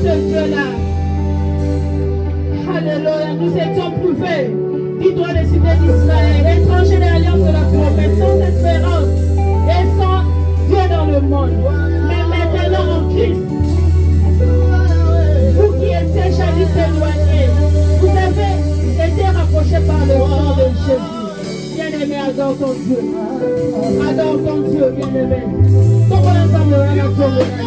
ce Dieu-là. Alléluia, nous étions prouvés. Dis-toi les cités d'Israël, étrangers de l'alliance de la promesse, sans espérance et sans Dieu dans le monde. Mais maintenant en Christ, vous qui étiez jadis éloignés, vous avez été rapprochés par le sang de Jésus. Bien-aimé, adore ton Dieu. Adore ton Dieu, bien-aimé. Comment ensemble, on a trouvé.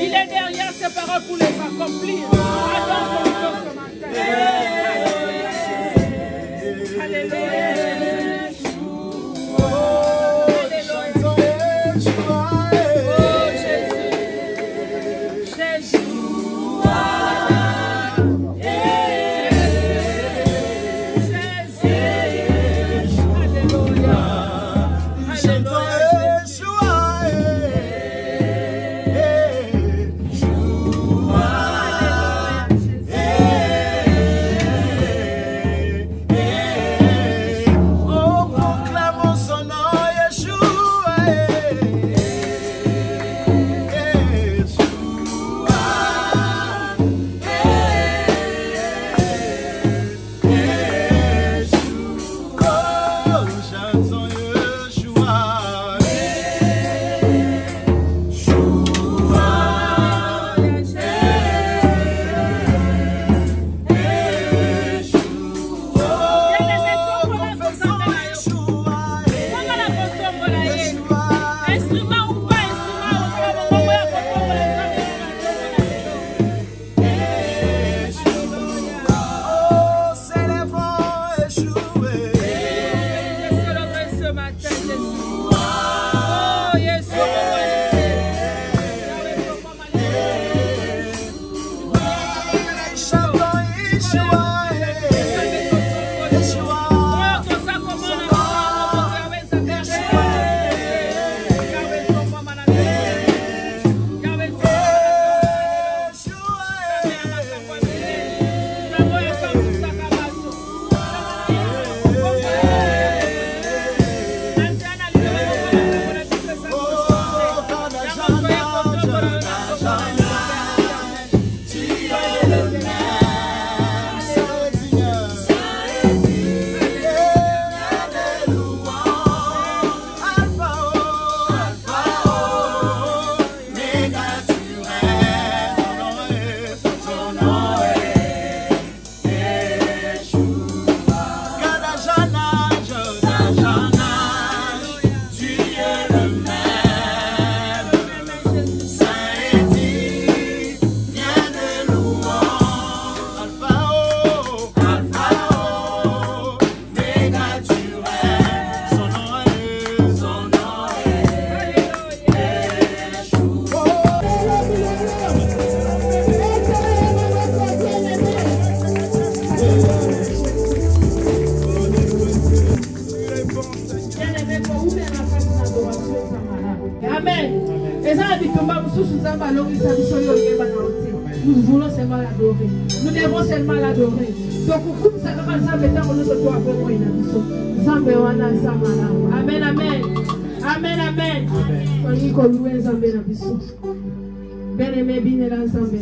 Il est derrière ses paroles pour les accomplir. Adore ton Dieu ce matin. Nous voulons seulement l'adorer. Nous devons seulement l'adorer. Donc, vous savez pas ça, maintenant, nous sommes à faire Amen, amen. Amen, amen. Bien-aimé, bien ensemble.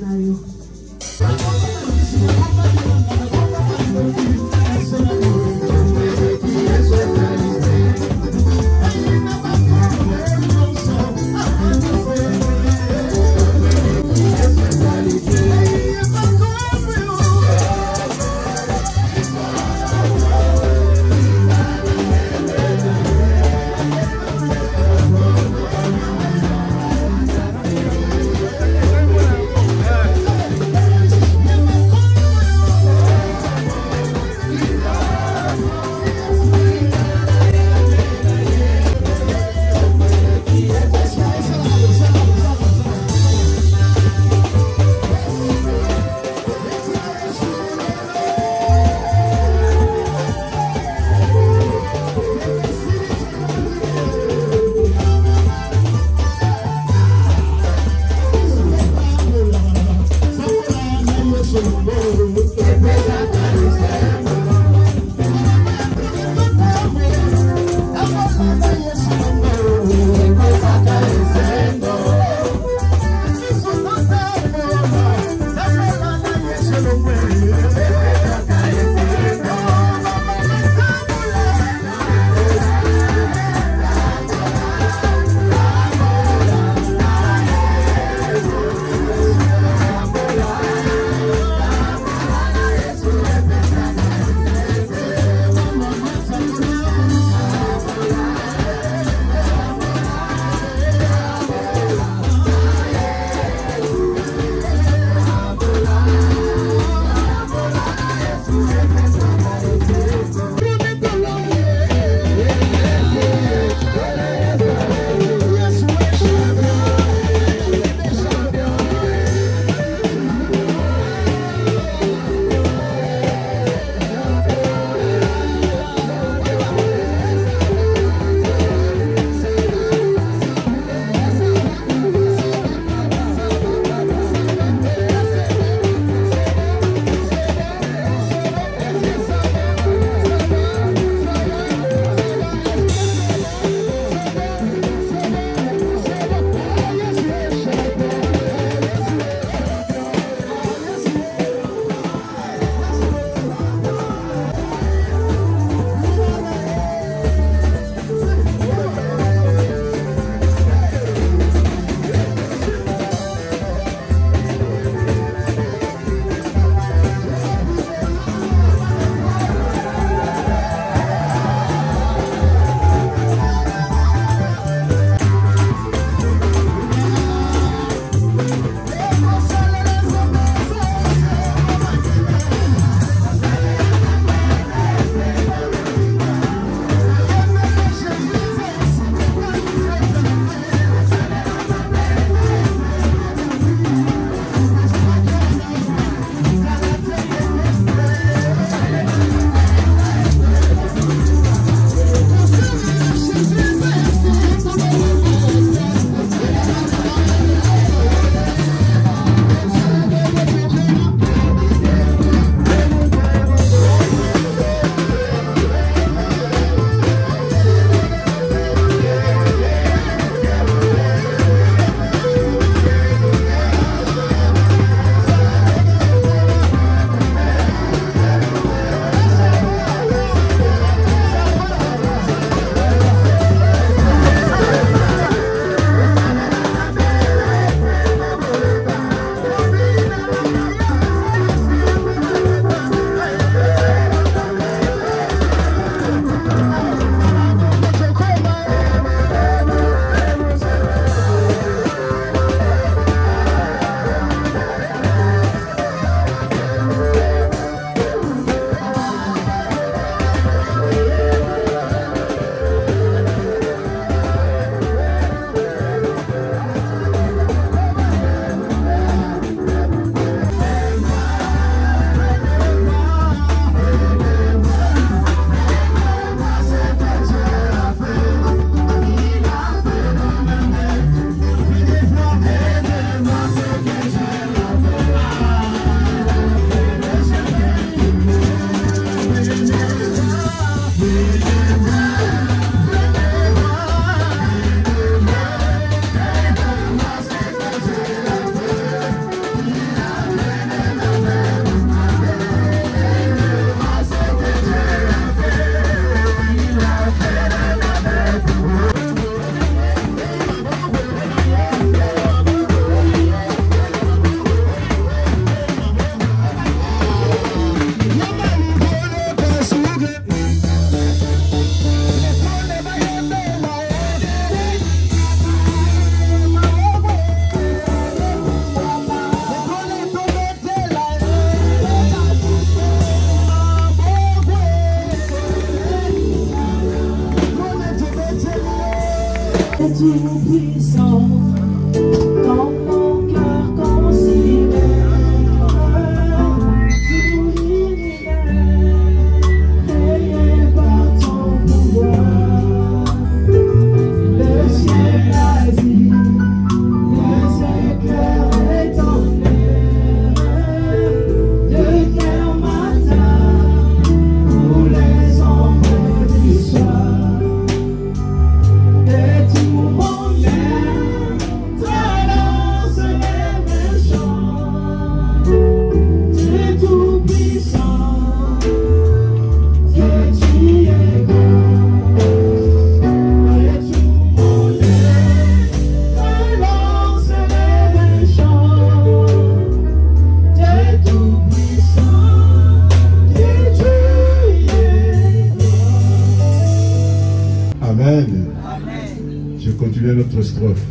continuer notre strophe.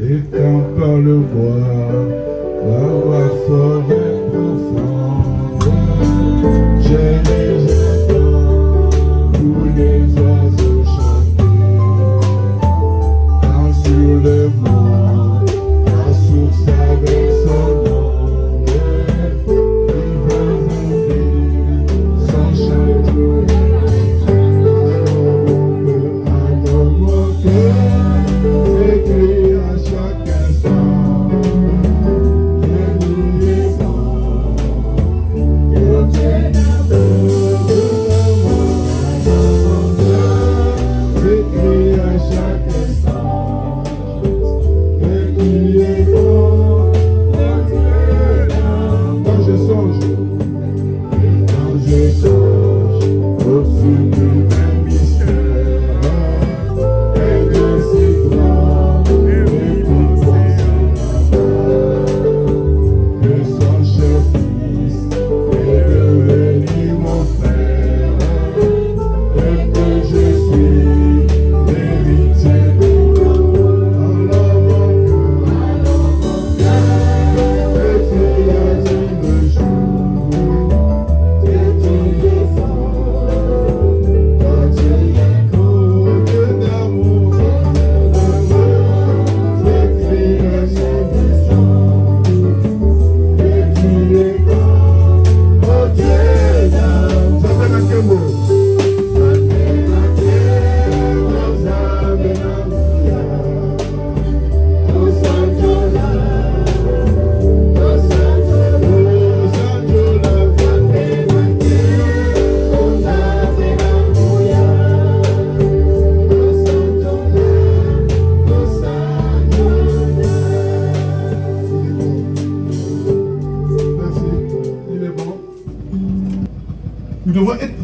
Et quand par le bois, la forêt profonde, j'ai les entends, tous les oiseaux chanter. Quand sur le mont, la source avec son nom, ils vont ouvrir son chant tous les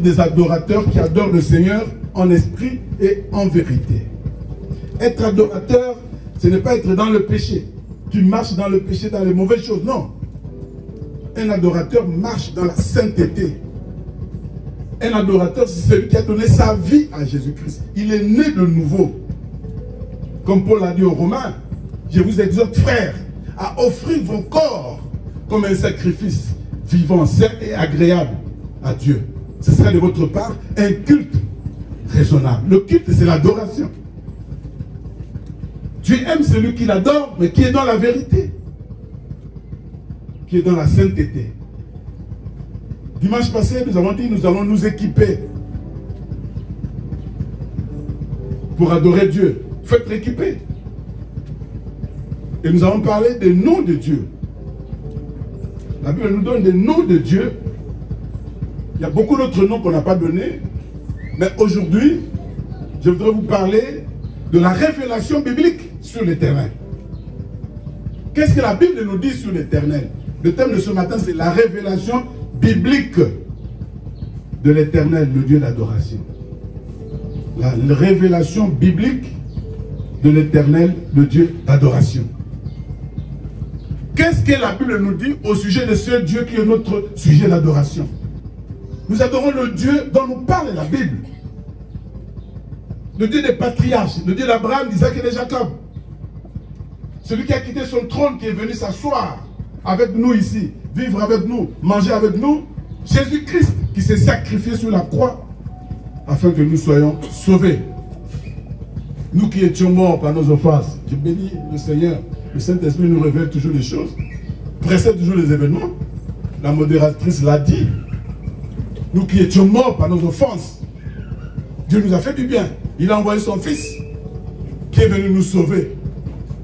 des adorateurs qui adorent le Seigneur en esprit et en vérité. Être adorateur, ce n'est pas être dans le péché. Tu marches dans le péché, dans les mauvaises choses. Non. Un adorateur marche dans la sainteté. Un adorateur, c'est celui qui a donné sa vie à Jésus-Christ. Il est né de nouveau. Comme Paul a dit aux Romains, je vous exhorte, frères, à offrir vos corps comme un sacrifice vivant, saint et agréable à Dieu. Ce sera de votre part un culte raisonnable. Le culte, c'est l'adoration. Dieu aime celui qui l'adore, mais qui est dans la vérité, qui est dans la sainteté. Dimanche passé, nous avons dit, nous allons nous équiper pour adorer Dieu. Il faut être équipé. Et nous avons parlé des noms de Dieu. La Bible nous donne des noms de Dieu. Il y a beaucoup d'autres noms qu'on n'a pas donnés. Mais aujourd'hui, je voudrais vous parler de la révélation biblique sur l'Éternel. Qu'est-ce que la Bible nous dit sur l'Éternel? Le thème de ce matin, c'est la révélation biblique de l'Éternel, le Dieu d'adoration. La révélation biblique de l'Éternel, le Dieu d'adoration. Qu'est-ce que la Bible nous dit au sujet de ce Dieu qui est notre sujet d'adoration? Nous adorons le Dieu dont nous parle la Bible. Le Dieu des patriarches, le Dieu d'Abraham, d'Isaac et de Jacob. Celui qui a quitté son trône, qui est venu s'asseoir avec nous ici, vivre avec nous, manger avec nous. Jésus-Christ qui s'est sacrifié sur la croix afin que nous soyons sauvés. Nous qui étions morts par nos offenses, je bénis le Seigneur. Le Saint-Esprit nous révèle toujours les choses, précède toujours les événements. La modératrice l'a dit. Nous qui étions morts par nos offenses, Dieu nous a fait du bien. Il a envoyé son Fils qui est venu nous sauver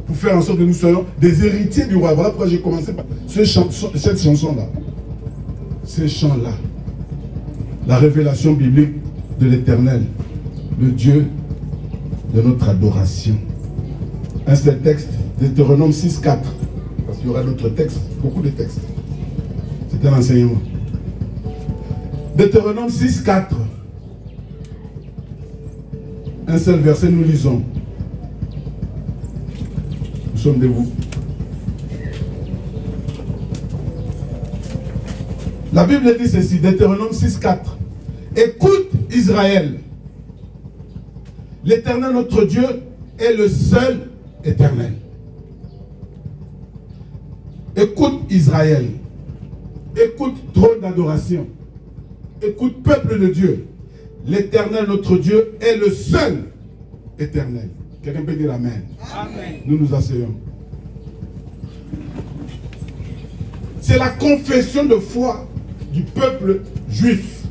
pour faire en sorte que nous soyons des héritiers du roi. Voilà pourquoi j'ai commencé par cette chanson-là. Ces chants-là. La révélation biblique de l'Éternel, le Dieu de notre adoration. Un seul texte, Deutéronome 6,4. Parce qu'il y aura d'autres textes, beaucoup de textes. C'est un enseignement. Deutéronome 6,4. Un seul verset, nous lisons. Nous sommes debout. La Bible dit ceci, Deutéronome 6,4. Écoute Israël, l'Éternel notre Dieu est le seul éternel. Écoute Israël. Écoute trône d'adoration. Écoute peuple de Dieu. L'Éternel, notre Dieu, est le seul éternel. Quelqu'un peut dire Amen. Amen. Nous nous asseyons. C'est la confession de foi du peuple juif.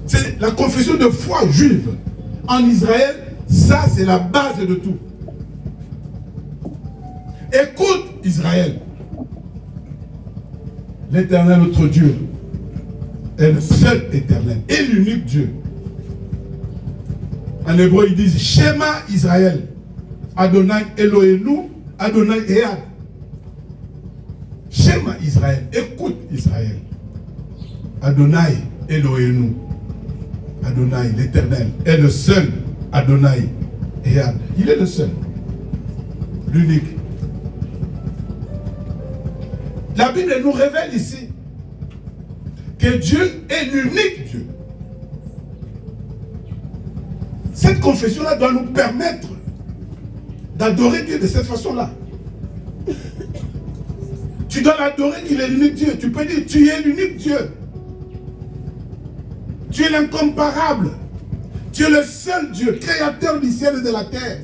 C'est la confession de foi juive. En Israël, ça c'est la base de tout. Écoute Israël. L'Éternel, notre Dieu, est le seul éternel et l'unique Dieu. En hébreu, ils disent Shema Israël, Adonai Elohenu, Adonai Ehad. Shema Israël, écoute Israël. Adonai Elohenu, Adonai l'Éternel est le seul Adonai Ehad. Il est le seul, l'unique. La Bible nous révèle ici que Dieu est l'unique Dieu. Cette confession-là doit nous permettre d'adorer Dieu de cette façon-là. Tu dois l'adorer qu'il est l'unique Dieu. Tu peux dire, tu es l'unique Dieu. Tu es l'incomparable. Tu es le seul Dieu, créateur du ciel et de la terre.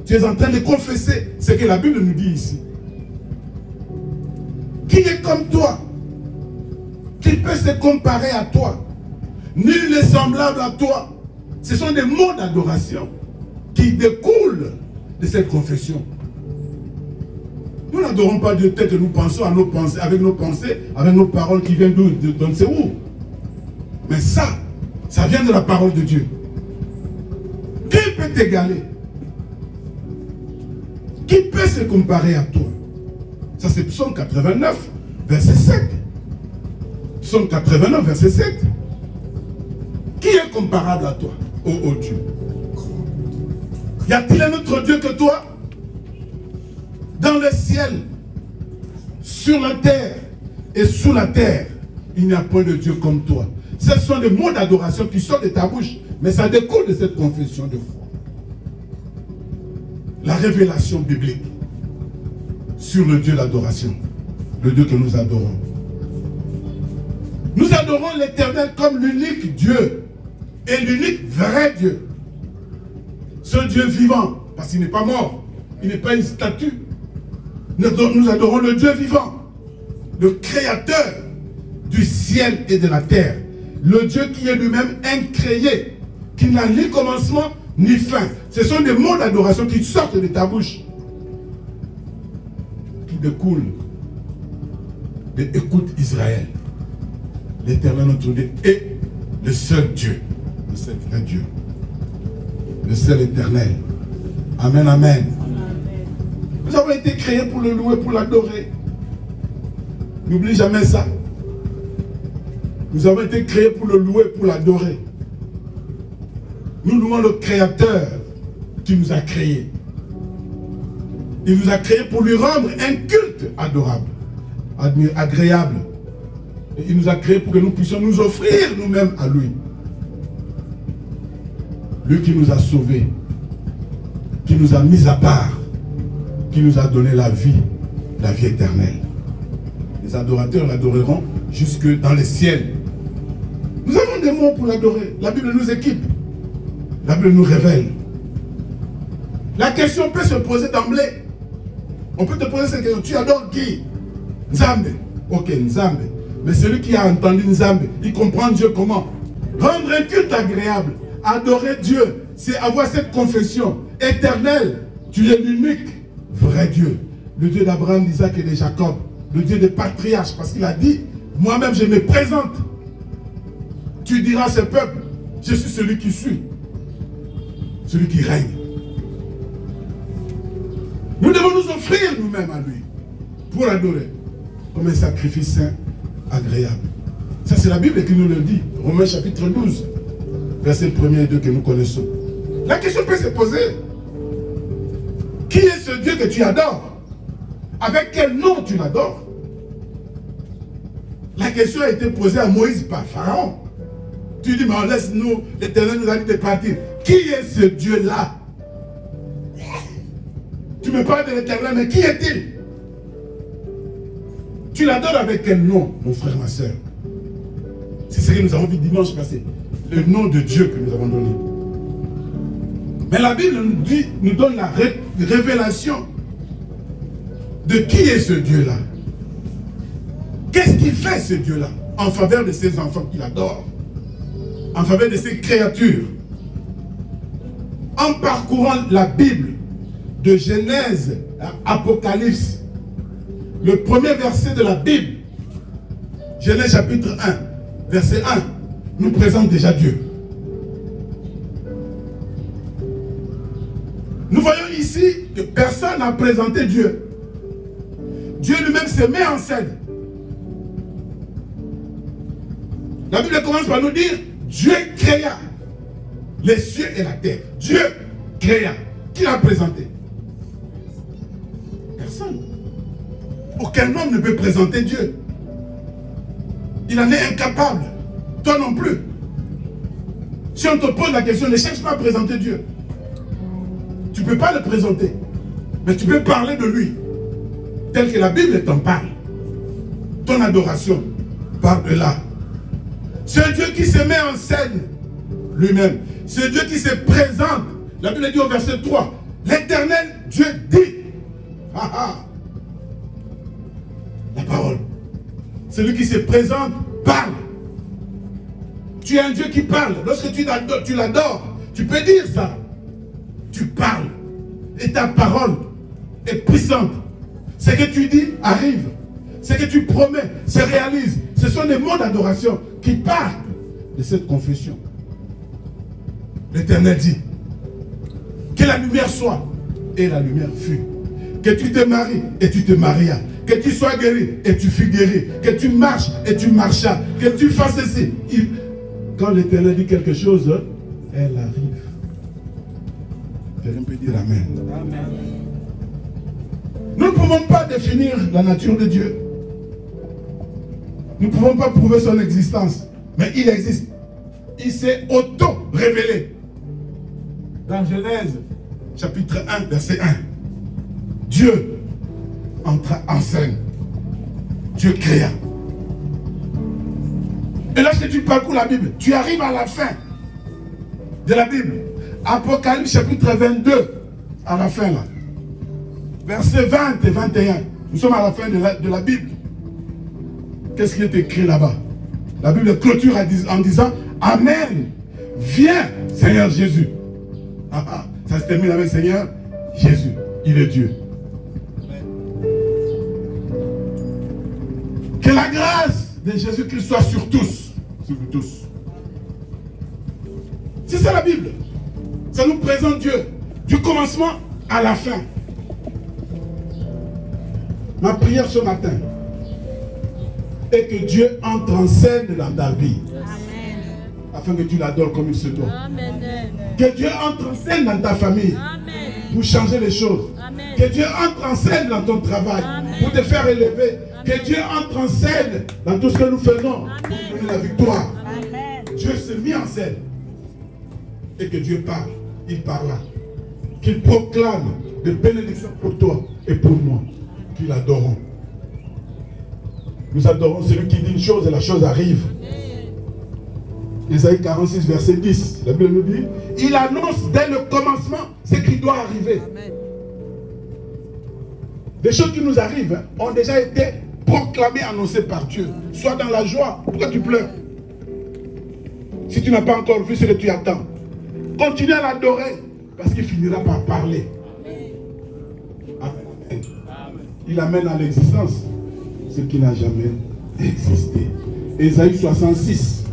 Tu es en train de confesser ce que la Bible nous dit ici. Qui est comme toi? Qui peut se comparer à toi? Nul n'est semblable à toi. Ce sont des mots d'adoration qui découlent de cette confession. Nous n'adorons pas Dieu tel que nous pensons à nos pensées, avec nos pensées, avec nos paroles qui viennent d'où? On ne sait où. Mais ça vient de la parole de Dieu. Qui peut t'égaler? Qui peut se comparer à toi? Ça c'est Psaume 89, verset 7. Psaume 89, verset 7. Qui est comparable à toi, ô Dieu? Y a-t-il un autre Dieu que toi? Dans le ciel, sur la terre et sous la terre, il n'y a point de Dieu comme toi. Ce sont des mots d'adoration qui sortent de ta bouche, mais ça découle de cette confession de foi. La révélation biblique sur le Dieu d'adoration, le Dieu que nous adorons. Nous adorons l'Éternel comme l'unique Dieu et l'unique vrai Dieu. Ce Dieu vivant, parce qu'il n'est pas mort, il n'est pas une statue. Nous adorons le Dieu vivant, le créateur du ciel et de la terre. Le Dieu qui est lui-même incréé, qui n'a ni commencement ni fin. Ce sont des mots d'adoration qui sortent de ta bouche, qui découlent de écoute Israël. L'Éternel notre Dieu est le seul Dieu, le seul vrai Dieu, le seul éternel. Amen, amen. Nous avons été créés pour le louer, pour l'adorer. N'oublie jamais ça. Nous avons été créés pour le louer, pour l'adorer. Nous louons le Créateur qui nous a créés. Il nous a créés pour lui rendre un culte adorable, agréable. Et il nous a créés pour que nous puissions nous offrir nous-mêmes à lui. Lui qui nous a sauvés, qui nous a mis à part, qui nous a donné la vie éternelle. Les adorateurs l'adoreront jusque dans les ciels. Nous avons des mots pour l'adorer. La Bible nous équipe. La Bible nous révèle. La question peut se poser d'emblée. On peut te poser cette question. Tu adores qui? Nzambe. Ok, Nzambe. Mais celui qui a entendu Nzambe, il comprend Dieu comment? Rendre un culte agréable. Adorer Dieu, c'est avoir cette confession éternelle. Tu es l'unique vrai Dieu. Le Dieu d'Abraham, d'Isaac et de Jacob. Le Dieu des patriarches. Parce qu'il a dit, moi-même je me présente. Tu diras à ce peuple, je suis celui qui suis. Celui qui règne. Nous devons nous offrir nous-mêmes à lui. Pour l'adorer. Comme un sacrifice saint, agréable. Ça c'est la Bible qui nous le dit. Romains chapitre 12. Verset 1er et 2 que nous connaissons. La question peut se poser. Qui est ce Dieu que tu adores? Avec quel nom tu l'adores? La question a été posée à Moïse par Pharaon. Tu dis, mais laisse-nous, l'Éternel nous a dit de partir. qui est ce Dieu-là? Tu me parles de l'Éternel, mais qui est-il? Tu l'adores avec quel nom, mon frère, ma soeur? C'est ce que nous avons vu dimanche passé. Le nom de Dieu que nous avons donné. Mais la Bible nous donne la révélation de qui est ce Dieu-là. Qu'est-ce qu'il fait ce Dieu-là en faveur de ses enfants qu'il adore, en faveur de ses créatures? En parcourant la Bible de Genèse à Apocalypse, le premier verset de la Bible, Genèse chapitre 1, verset 1, nous présente déjà Dieu. Nous voyons ici que personne n'a présenté Dieu. Dieu lui-même se met en scène. La Bible commence par nous dire, Dieu créa les cieux et la terre. Dieu créa. Qui l'a présenté? Personne. Aucun homme ne peut présenter Dieu. Il en est incapable. Toi non plus. Si on te pose la question, ne cherche pas à présenter Dieu. Tu ne peux pas le présenter. Mais tu peux parler de lui. Tel que la Bible t'en parle. Ton adoration part de là. C'est un Dieu qui se met en scène lui-même. C'est Dieu qui se présente. La Bible dit au verset 3, l'Éternel Dieu dit. Ah, ah. La parole. Celui qui se présente parle. Tu es un Dieu qui parle. Lorsque tu l'adores, tu peux dire ça. Tu parles. Et ta parole est puissante. Ce que tu dis arrive. Ce que tu promets se réalise. Ce sont des mots d'adoration qui partent de cette confession. L'Éternel dit que la lumière soit, et la lumière fut. Que tu te maries, et tu te marias. Que tu sois guéri, et tu fus guéri. Que tu marches, et tu marchas. Que tu fasses ceci. Quand l'Éternel dit quelque chose, elle arrive. Quelqu'un peut dire Amen. Amen. Nous ne pouvons pas définir la nature de Dieu. Nous ne pouvons pas prouver son existence. Mais il existe. Il s'est auto-révélé. Dans Genèse, chapitre 1, verset 1. Dieu entra en scène. Dieu créa. Et lorsque tu parcours la Bible, tu arrives à la fin de la Bible. Apocalypse chapitre 22, à la fin là. Versets 20 et 21. Nous sommes à la fin de la Bible. Qu'est-ce qui est écrit là-bas? La Bible clôture en disant Amen. Viens, Seigneur Jésus. Ah, ah, ça se termine avec Seigneur Jésus. Il est Dieu. Que la grâce de Jésus-Christ soit sur tous. Sur vous tous. C'est ça la Bible. Ça nous présente Dieu. Du commencement à la fin. Ma prière ce matin est que Dieu entre en scène dans ta vie. Amen. Afin que tu l'adores comme il se doit. Amen. Que Dieu entre en scène dans ta famille. Amen. Pour changer les choses. Amen. Que Dieu entre en scène dans ton travail. Amen. Pour te faire élever. Amen. Que Dieu entre en scène dans tout ce que nous faisons. Amen. Pour nous donner la victoire. Amen. Dieu s'est mis en scène. Et que Dieu parle. Il parla. Qu'il proclame de bénédictions pour toi et pour moi. Qu'il adorons. Nous adorons celui qui dit une chose et la chose arrive. Ésaïe 46, verset 10. La Bible nous dit, il annonce dès le commencement ce qui doit arriver. Amen. Des choses qui nous arrivent ont déjà été proclamées, annoncées par Dieu. Sois dans la joie. Pourquoi tu pleures? Si tu n'as pas encore vu ce que tu attends, continue à l'adorer parce qu'il finira par parler. Amen. Il amène à l'existence ce qui n'a jamais existé. Ésaïe 66,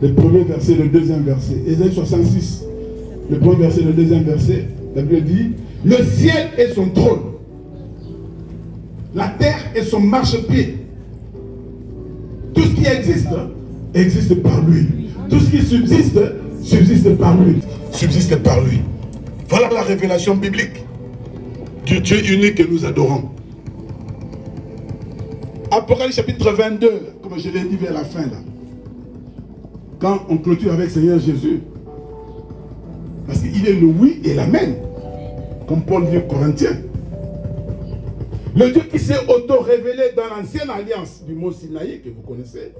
le premier verset, le deuxième verset. Ésaïe 66, le premier verset, le deuxième verset. La Bible dit, le ciel est son trône, la terre est son marchepied. Tout ce qui existe, existe par lui. Tout ce qui subsiste, subsiste par lui. Subsiste par lui. Voilà la révélation biblique du Dieu unique que nous adorons. Apocalypse chapitre 22, comme je l'ai dit vers la fin là. Quand on clôture avec Seigneur Jésus, il est le oui et l'amen. Comme Paul dit aux Corinthiens. Le Dieu qui s'est auto-révélé dans l'ancienne alliance du mont Sinaï, que vous connaissez.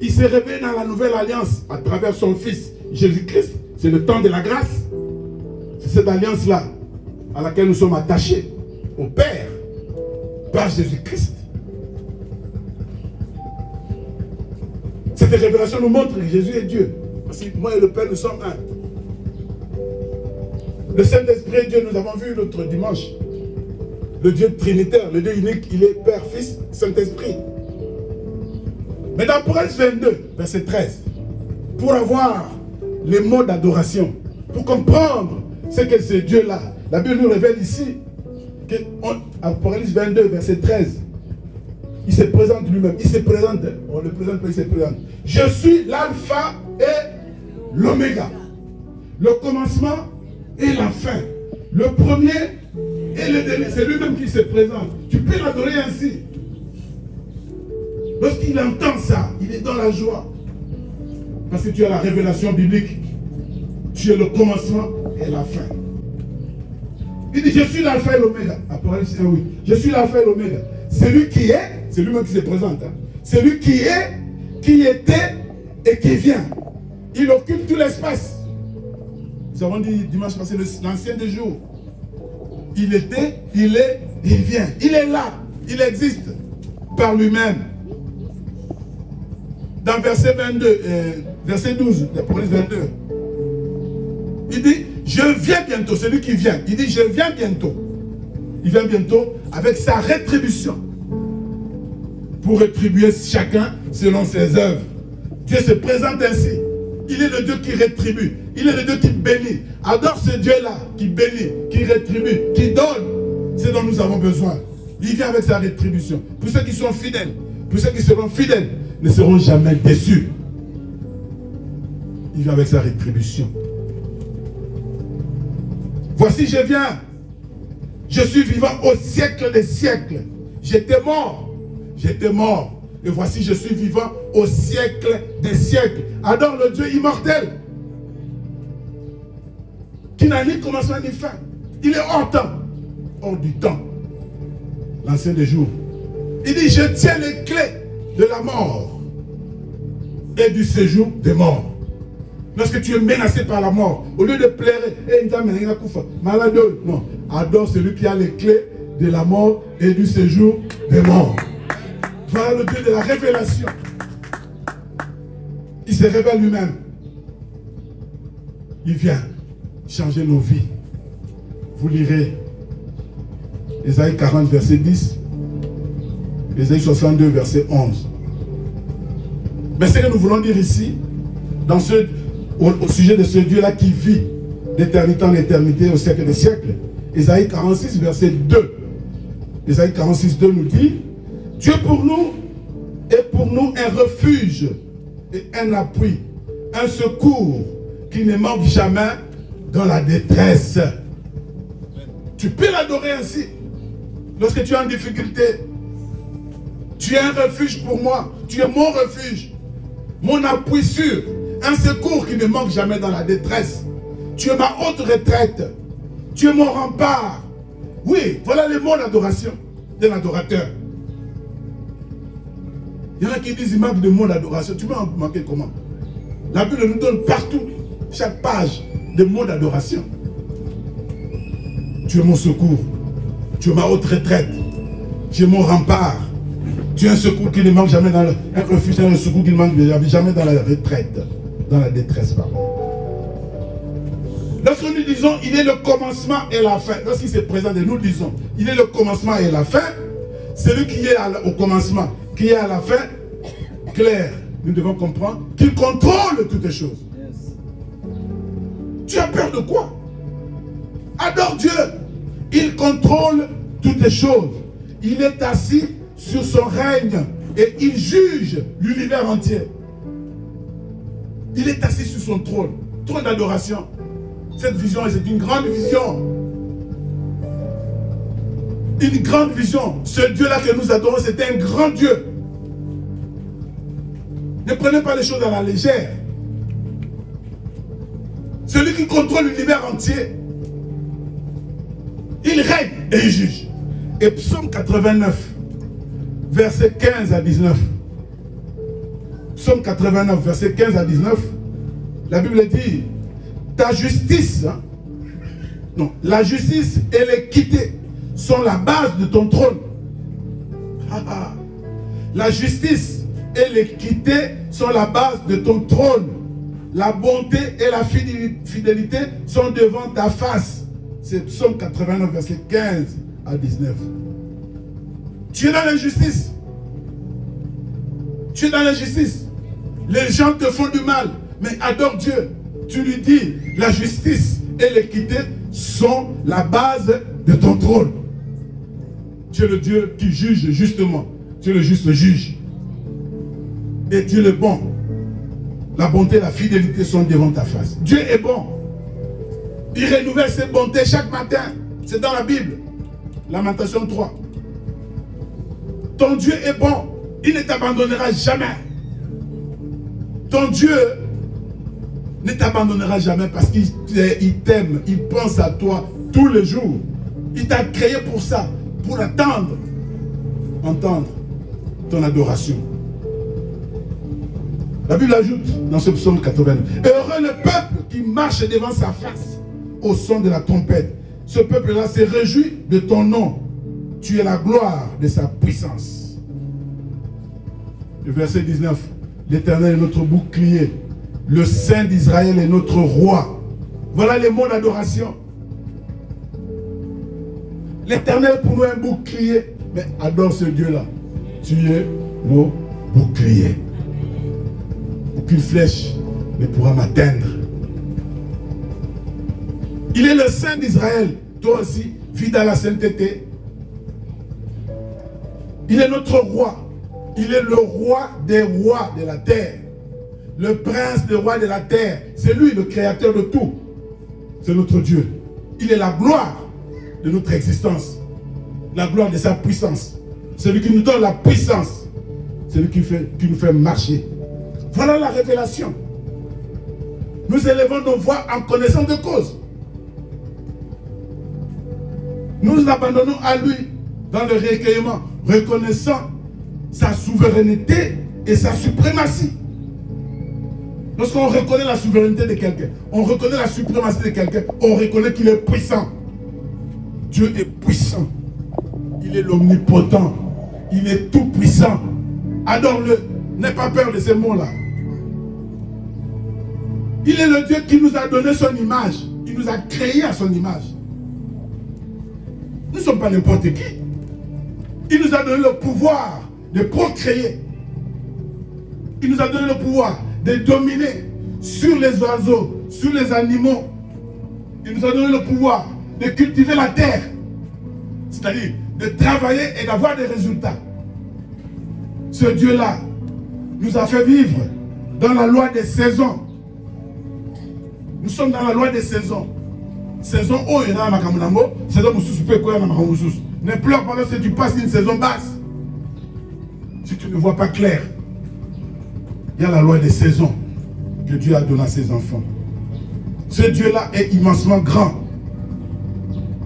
Il s'est révélé dans la nouvelle alliance à travers son Fils, Jésus-Christ. C'est le temps de la grâce. C'est cette alliance-là à laquelle nous sommes attachés au Père par Jésus-Christ. Cette révélation nous montre que Jésus est Dieu. Parce que moi et le Père, nous sommes un. Le Saint-Esprit est Dieu, nous avons vu l'autre dimanche. Le Dieu trinitaire, le Dieu unique, il est Père, Fils, Saint-Esprit. Mais dans Apocalypse 22, verset 13, pour avoir les mots d'adoration, pour comprendre ce que c'est Dieu-là, la Bible nous révèle ici, que Apocalypse 22, verset 13, il se présente lui-même, il se présente, on ne le présente pas, il se présente. Je suis l'alpha et l'oméga, le commencement et la fin, le premier et le dernier, c'est lui-même qui se présente. Tu peux l'adorer ainsi. Lorsqu'il entend ça, il est dans la joie. Parce que tu as la révélation biblique. Tu es le commencement et la fin. Il dit, je suis l'alpha et l'oméga. Apocalypse 1, oui. Je suis l'alpha et l'oméga. Celui qui est, c'est lui-même qui se présente. Hein. Celui qui est, qui était et qui vient. Il occupe tout l'espace. Nous avons dit dimanche passé, l'ancien des jours. Il était, il est, il vient. Il est là, il existe par lui-même. Dans verset 22, verset 12, l'Apocalypse 22, il dit, je viens bientôt, celui qui vient. Il dit, je viens bientôt. Il vient bientôt avec sa rétribution. Pour rétribuer chacun selon ses œuvres. Dieu se présente ainsi. Il est le Dieu qui rétribue. Il est le Dieu qui bénit. Adore ce Dieu-là qui bénit, qui rétribue, qui donne ce dont nous avons besoin. Il vient avec sa rétribution. Pour ceux qui sont fidèles, pour ceux qui seront fidèles, ne seront jamais déçus. Il vient avec sa rétribution. Voici, je viens. Je suis vivant au siècle des siècles. J'étais mort. J'étais mort. Et voici, je suis vivant au siècle des siècles. Adore le Dieu immortel. Qui n'a ni commencement ni fin. Il est hors temps. Hors du temps. L'ancien des jours. Il dit, je tiens les clés de la mort et du séjour des morts. Lorsque tu es menacé par la mort, au lieu de pleurer, malade, non, adore celui qui a les clés de la mort et du séjour des morts. Voilà le Dieu de la révélation. Il se révèle lui-même. Il vient changer nos vies. Vous lirez Ésaïe 40, verset 10. Ésaïe 62, verset 11. Mais ce que nous voulons dire ici, au sujet de ce Dieu-là qui vit d'éternité en éternité au siècle des siècles, Ésaïe 46, verset 2. Ésaïe 46, 2 nous dit, Dieu pour nous est pour nous un refuge et un appui, un secours qui ne manque jamais dans la détresse. Tu peux l'adorer ainsi. Lorsque tu es en difficulté, tu es un refuge pour moi. Tu es mon refuge, mon appui sûr, un secours qui ne manque jamais dans la détresse. Tu es ma haute retraite. Tu es mon rempart. Oui, voilà les mots d'adoration d'un adorateur. Il y en a qui disent, il manque de mots d'adoration. Tu peux en manquer comment? La Bible nous donne partout, chaque page, des mots d'adoration. Tu es mon secours. Tu es ma haute retraite. Tu es mon rempart. Tu es un secours qui ne manque jamais dans un refuge, un secours qui ne manque jamais dans la retraite. Dans la détresse, pardon. Lorsque nous disons, il est le commencement et la fin. Lorsqu'il se présente et nous disons, il est le commencement et la fin. Celui qui est au commencement, qui est à la fin, clair, nous devons comprendre qu'il contrôle toutes les choses. Tu as peur de quoi? Adore Dieu. Il contrôle toutes les choses. Il est assis sur son règne et il juge l'univers entier. Il est assis sur son trône, trône d'adoration. Cette vision, c'est une grande vision. Une grande vision. Ce Dieu-là que nous adorons, c'est un grand Dieu. Ne prenez pas les choses à la légère. contrôle l'univers entier. Il règne et il juge. Et psaume 89, versets 15 à 19. Psaume 89, versets 15 à 19. La Bible dit, ta justice, non, la justice et l'équité sont la base de ton trône. La justice et l'équité sont la base de ton trône. La bonté et la fidélité sont devant ta face. C'est Psaume 89, verset 15 à 19. Tu es dans l'injustice. Tu es dans l'injustice. Les gens te font du mal, mais adore Dieu. Tu lui dis, la justice et l'équité sont la base de ton trône. Tu es le Dieu qui juge justement. Tu es le juste juge. Et Dieu est bon. La bonté et la fidélité sont devant ta face. Dieu est bon. Il renouvelle ses bontés chaque matin. C'est dans la Bible. Lamentation 3. Ton Dieu est bon. Il ne t'abandonnera jamais. Ton Dieu ne t'abandonnera jamais parce qu'il t'aime. Il pense à toi tous les jours. Il t'a créé pour ça. Pour attendre. Entendre ton adoration. La Bible ajoute dans ce psaume 89. Heureux le peuple qui marche devant sa face au son de la trompette. Ce peuple-là se réjouit de ton nom. Tu es la gloire de sa puissance. Le verset 19. L'Éternel est notre bouclier. Le Saint d'Israël est notre roi. Voilà les mots d'adoration. L'Éternel pour nous est un bouclier. Mais adore ce Dieu-là. Tu es mon bouclier. Aucune flèche ne pourra m'atteindre. Il est le Saint d'Israël. Toi aussi, vis dans la sainteté. Il est notre roi. Il est le roi des rois de la terre. Le prince des rois de la terre. C'est lui le créateur de tout. C'est notre Dieu. Il est la gloire de notre existence. La gloire de sa puissance. Celui qui nous donne la puissance. Celui qui nous fait marcher. Voilà la révélation. Nous élevons nos voix en connaissance de cause. Nous nous abandonnons à lui dans le recueillement, reconnaissant sa souveraineté et sa suprématie. Lorsqu'on reconnaît la souveraineté de quelqu'un, on reconnaît la suprématie de quelqu'un, on reconnaît qu'il est puissant. Dieu est puissant. Il est l'omnipotent. Il est tout puissant. Adore-le. N'aie pas peur de ces mots-là. Il est le Dieu qui nous a donné son image. Il nous a créés à son image. Nous ne sommes pas n'importe qui. Il nous a donné le pouvoir de procréer. Il nous a donné le pouvoir de dominer sur les oiseaux, sur les animaux. Il nous a donné le pouvoir de cultiver la terre. C'est-à-dire de travailler et d'avoir des résultats. Ce Dieu-là nous a fait vivre dans la loi des saisons. Nous sommes dans la loi des saisons. Saison haut et dans la Makamunambo, saison Moussous peut quoi dans la Moussous. Ne pleure pas lorsque tu passes une saison basse. Si tu ne vois pas clair, il y a la loi des saisons que Dieu a donnée à ses enfants. Ce Dieu-là est immensement grand.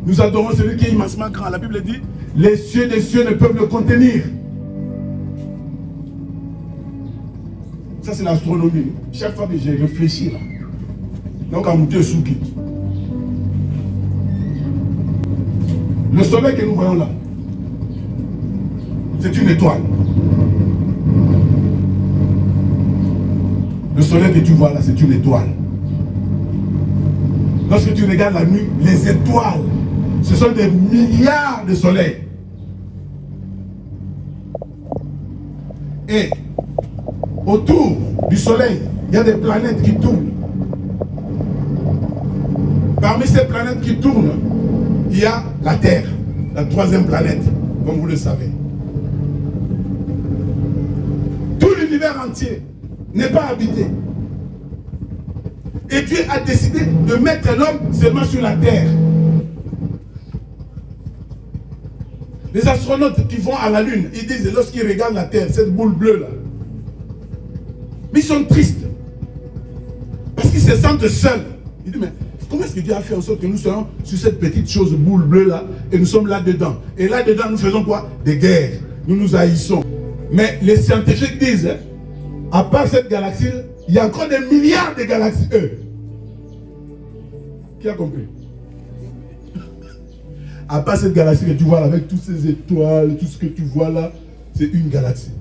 Nous adorons celui qui est immensement grand. La Bible dit, les cieux des cieux ne peuvent le contenir. Ça, c'est l'astronomie. Chaque fois que j'ai réfléchi, là, donc à monter Souki. Le soleil que nous voyons là, c'est une étoile. Le soleil que tu vois là, c'est une étoile. Lorsque tu regardes la nuit, les étoiles, ce sont des milliards de soleils. Et autour du soleil, il y a des planètes qui tournent. Parmi ces planètes qui tournent, il y a la Terre, la troisième planète, comme vous le savez. Tout l'univers entier n'est pas habité. Et Dieu a décidé de mettre l'homme seulement sur la Terre. Les astronautes qui vont à la Lune, ils disent, lorsqu'ils regardent la Terre, cette boule bleue là, mais ils sont tristes. Parce qu'ils se sentent seuls. Ils disent, mais Comment est-ce que Dieu a fait en sorte que nous soyons sur cette petite chose boule bleue là, et nous sommes là-dedans? Et là-dedans, nous faisons quoi? Des guerres. Nous nous haïssons. Mais les scientifiques disent, hein, à part cette galaxie, il y a encore des milliards de galaxies. Qui a compris? À part cette galaxie que tu vois là, avec toutes ces étoiles, tout ce que tu vois là, c'est une galaxie.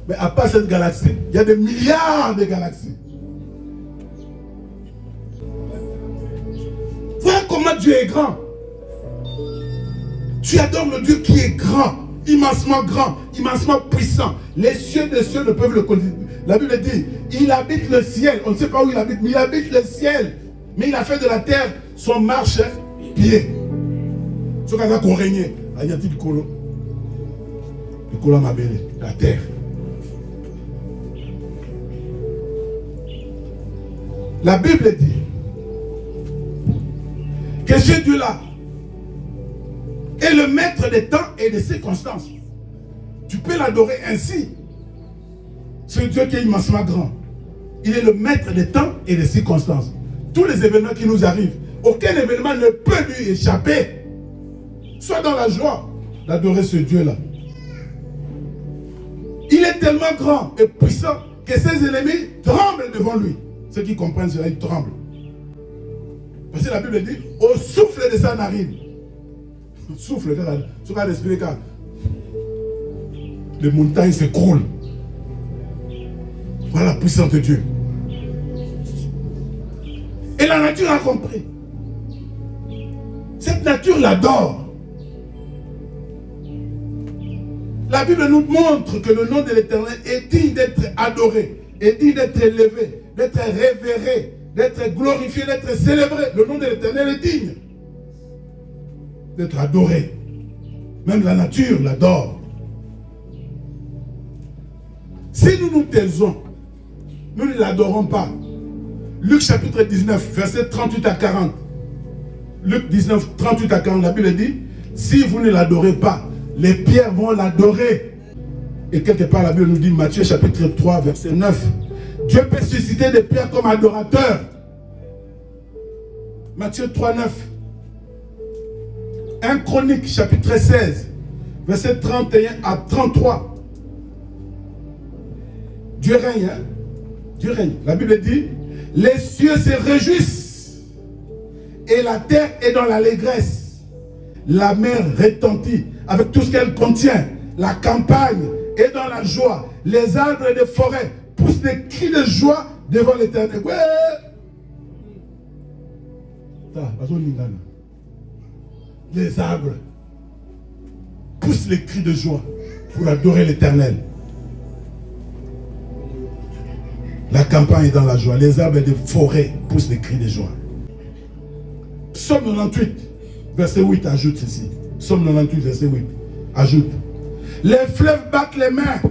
Mais à part cette galaxie, il y a des milliards de galaxies. Voilà comment Dieu est grand. Tu adores le Dieu qui est grand, immensement puissant. Les cieux des cieux ne peuvent le connaître. La Bible dit, il habite le ciel. On ne sait pas où il habite, mais il habite le ciel. Mais il a fait de la terre son marche-pied. Ce qu'on a qu'on régnait. Il y a dit le colo. Le colo m'a belé. La terre. La Bible dit que ce Dieu-là est le maître des temps et des circonstances. Tu peux l'adorer ainsi. Ce Dieu qui est immensement grand. Il est le maître des temps et des circonstances. Tous les événements qui nous arrivent, aucun événement ne peut lui échapper. Sois dans la joie d'adorer ce Dieu-là. Il est tellement grand et puissant que ses ennemis tremblent devant lui. Ceux qui comprennent cela, ils tremblent. Parce que la Bible dit, au souffle de sa narine, souffle, ce qu'a respiré, les montagnes s'écroulent. Voilà la puissance de Dieu. Et la nature a compris. Cette nature l'adore. La Bible nous montre que le nom de l'Éternel est digne d'être adoré, est digne d'être élevé, d'être révéré, d'être glorifié, d'être célébré. Le nom de l'Éternel est digne d'être adoré. Même la nature l'adore. Si nous nous taisons, nous ne l'adorons pas. Luc chapitre 19, verset 38 à 40. Luc 19, 38 à 40, la Bible dit, si vous ne l'adorez pas, les pierres vont l'adorer. Et quelque part, la Bible nous dit, Matthieu chapitre 3, verset 9, Dieu peut susciter des pierres comme adorateurs. Matthieu 3, 9. 1 Chronique chapitre 16, verset 31 à 33. Dieu règne, hein? Dieu règne. La Bible dit, les cieux se réjouissent et la terre est dans l'allégresse. La mer retentit avec tout ce qu'elle contient. La campagne est dans la joie. Les arbres des forêts poussent des cris de joie devant l'Éternel. Ouais. Les arbres poussent les cris de joie pour adorer l'Éternel. La campagne est dans la joie. Les arbres des forêts poussent des cris de joie. Psaume 98, verset 8, ajoute ceci. Psaume 98, verset 8, ajoute. Les fleuves battent les mains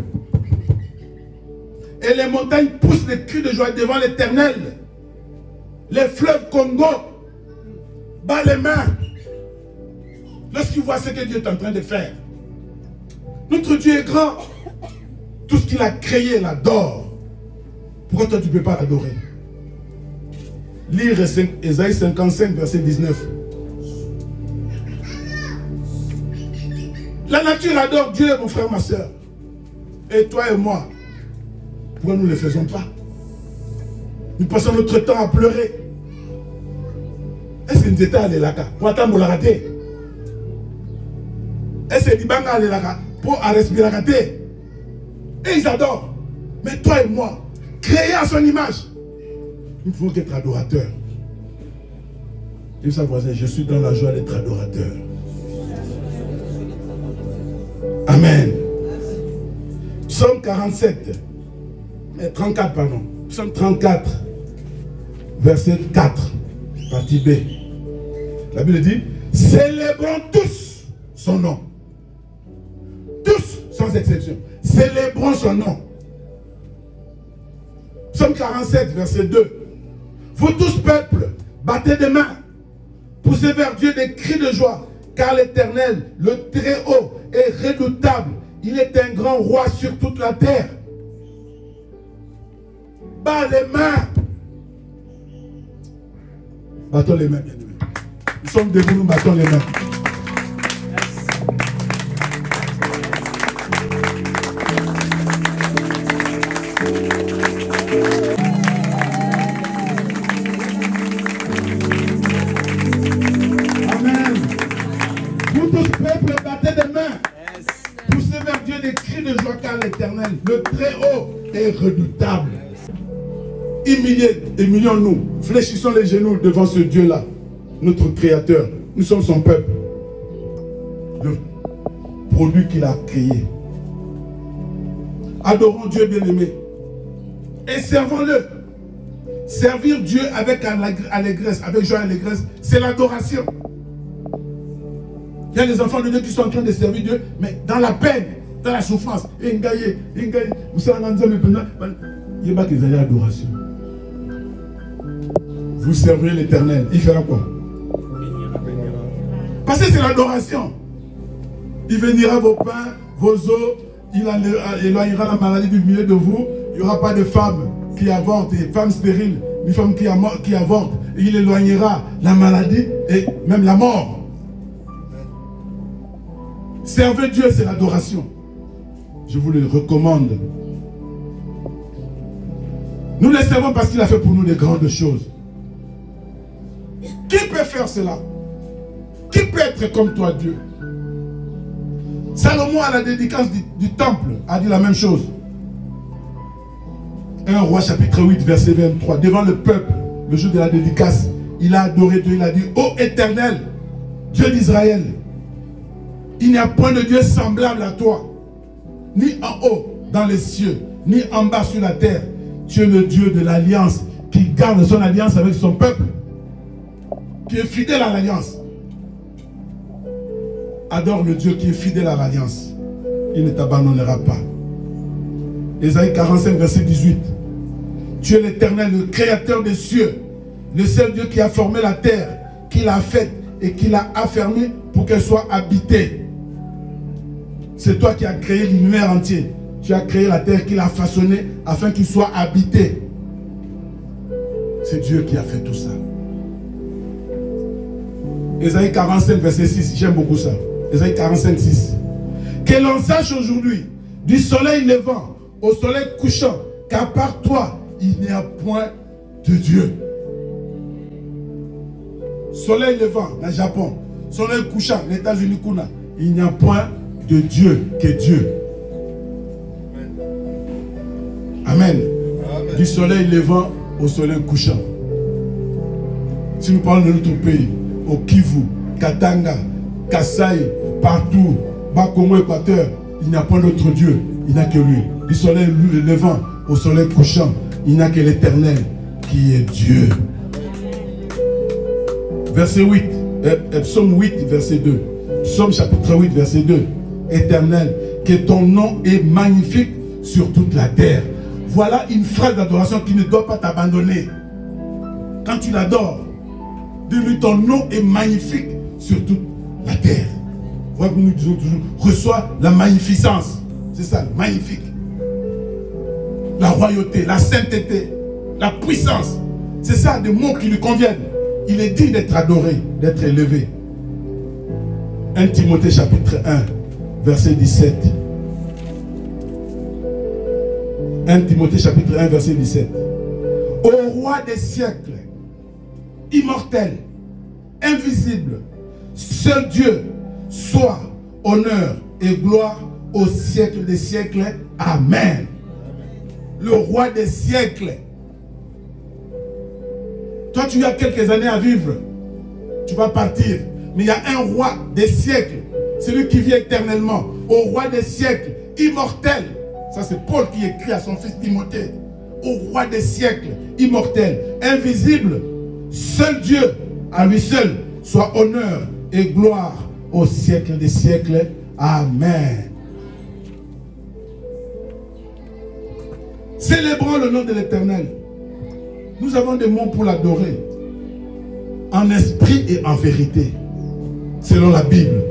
et les montagnes poussent des cris de joie devant l'Éternel. Les fleuves Congo battent les mains lorsqu'ils voient ce que Dieu est en train de faire. Notre Dieu est grand. Tout ce qu'il a créé l'adore. Pourquoi toi tu ne peux pas l'adorer? Lire Ésaïe 55, verset 19. La nature adore Dieu, mon frère, ma soeur. Et toi et moi, pourquoi nous ne le faisons pas? Nous passons notre temps à pleurer. Est-ce que nous étions allés là-bas pour attendre la rater? Est-ce que nous sommes allés là-bas pour respirer la rater? Et ils adorent. Mais toi et moi, créés à son image, nous pouvons être adorateurs. Dis à voisin, je suis dans la joie d'être adorateur. Amen. Psaume 47, 34, pardon. Psaume 34, verset 4, partie B. La Bible dit, célébrons tous son nom. Tous, sans exception. Célébrons son nom. Psaume 47, verset 2. Vous tous, peuple, battez des mains. Poussez vers Dieu des cris de joie. Car l'Éternel, le Très-Haut, est redoutable. Il est un grand roi sur toute la terre. Bas les mains. Battons les mains, bien-aimés. Nous sommes debout, nous battons les mains. Amen. Vous tous, peuple, battez des mains. Poussez vers Dieu des cris de joie car l'Éternel, le Très-Haut, est redoutable. Humilions-nous, fléchissons les genoux devant ce Dieu-là, notre Créateur. Nous sommes son peuple, le produit qu'il a créé. Adorons Dieu bien-aimé et servons-le. Servir Dieu avec allégresse, avec joie et allégresse, c'est l'adoration. Il y a des enfants de Dieu qui sont en train de servir Dieu, mais dans la peine, dans la souffrance. Vous savez, il n'y a pas qu'ils aient l'adoration. Vous servirez l'Éternel. Il fera quoi? Parce que c'est l'adoration. Il bénira vos pains, vos os. Il éloignera la maladie du milieu de vous. Il n'y aura pas de femmes qui avortent, et femmes stériles, ni femmes qui avortent. Et il éloignera la maladie et même la mort. Servir Dieu, c'est l'adoration. Je vous le recommande. Nous le servons parce qu'il a fait pour nous de grandes choses. Qui peut faire cela? Qui peut être comme toi, Dieu? Salomon, à la dédicace du temple, a dit la même chose. 1 Roi chapitre 8, verset 23. Devant le peuple, le jour de la dédicace, il a adoré Dieu. Il a dit: Ô Éternel, Dieu d'Israël, il n'y a point de Dieu semblable à toi, ni en haut dans les cieux, ni en bas sur la terre. Tu es le Dieu de l'alliance, qui garde son alliance avec son peuple, qui est fidèle à l'alliance. Adore le Dieu qui est fidèle à l'alliance. Il ne t'abandonnera pas. Ésaïe 45, verset 18. Tu es l'Éternel, le créateur des cieux, le seul Dieu qui a formé la terre, qui l'a faite et qui l'a affermie pour qu'elle soit habitée. C'est toi qui as créé l'univers entier. Tu as créé la terre, qui l'a façonnée afin qu'il soit habité. C'est Dieu qui a fait tout ça. Ésaïe 45, verset 6. J'aime beaucoup ça. Ésaïe 45, 6. Que l'on sache aujourd'hui, du soleil levant au soleil couchant, qu'à part toi, il n'y a point de Dieu. Soleil levant, le Japon. Soleil couchant, les États-Unis, il n'y a point de Dieu que Dieu. Amen. Amen. Du soleil levant au soleil couchant. Si nous parlons de notre pays, au Kivu, Katanga, Kasaï, partout, Bakongo, Équateur, il n'y a pas d'autre Dieu, il n'y a que lui. Du soleil levant au soleil couchant, il n'y a que l'Éternel qui est Dieu. Verset 8, Psaume 8, verset 2. Psaume chapitre 8, verset 2. Éternel, que ton nom est magnifique sur toute la terre. Voilà une phrase d'adoration qui ne doit pas t'abandonner. Quand tu l'adores, dis-lui: ton nom est magnifique sur toute la terre. Voilà que nous disons toujours: reçois la magnificence. C'est ça, magnifique. La royauté, la sainteté, la puissance. C'est ça, des mots qui lui conviennent. Il est digne d'être adoré, d'être élevé. 1 Timothée chapitre 1, verset 17. 1 Timothée chapitre 1, verset 17. Au roi des siècles, immortel, invisible, seul Dieu, soit honneur et gloire au siècle des siècles. Amen. Le roi des siècles. Toi, tu as quelques années à vivre. Tu vas partir. Mais il y a un roi des siècles. Celui qui vit éternellement. Au roi des siècles, immortel. Ça, c'est Paul qui écrit à son fils Timothée. Au roi des siècles, immortel, invisible, seul Dieu, à lui seul, soit honneur et gloire au siècle des siècles. Amen. Célébrons le nom de l'Éternel. Nous avons des mots pour l'adorer. En esprit et en vérité. Selon la Bible.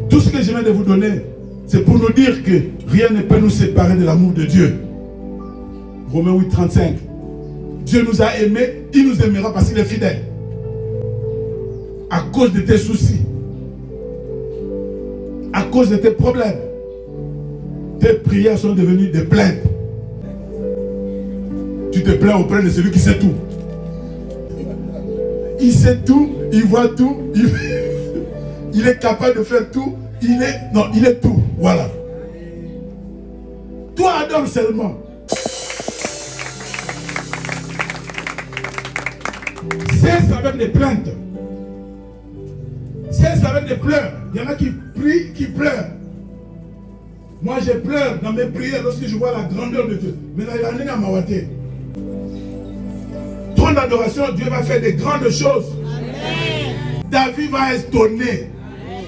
Tout ce que je viens de vous donner, c'est pour nous dire que rien ne peut nous séparer de l'amour de Dieu. Romains 8, 35. Dieu nous a aimés, il nous aimera parce qu'il est fidèle. À cause de tes soucis, à cause de tes problèmes, tes prières sont devenues des plaintes. Tu te plains auprès de celui qui sait tout. Il sait tout, il voit tout, il est capable de faire tout, il est tout. Voilà. Toi, adore seulement. Cesse avec les plaintes. Cesse avec les pleurs. Il y en a qui prient, qui pleurent. Moi, je pleure dans mes prières lorsque je vois la grandeur de Dieu. Mais là, il a rien à m'awater. Ton adoration, Dieu va faire des grandes choses. Amen. David va étonner. Amen.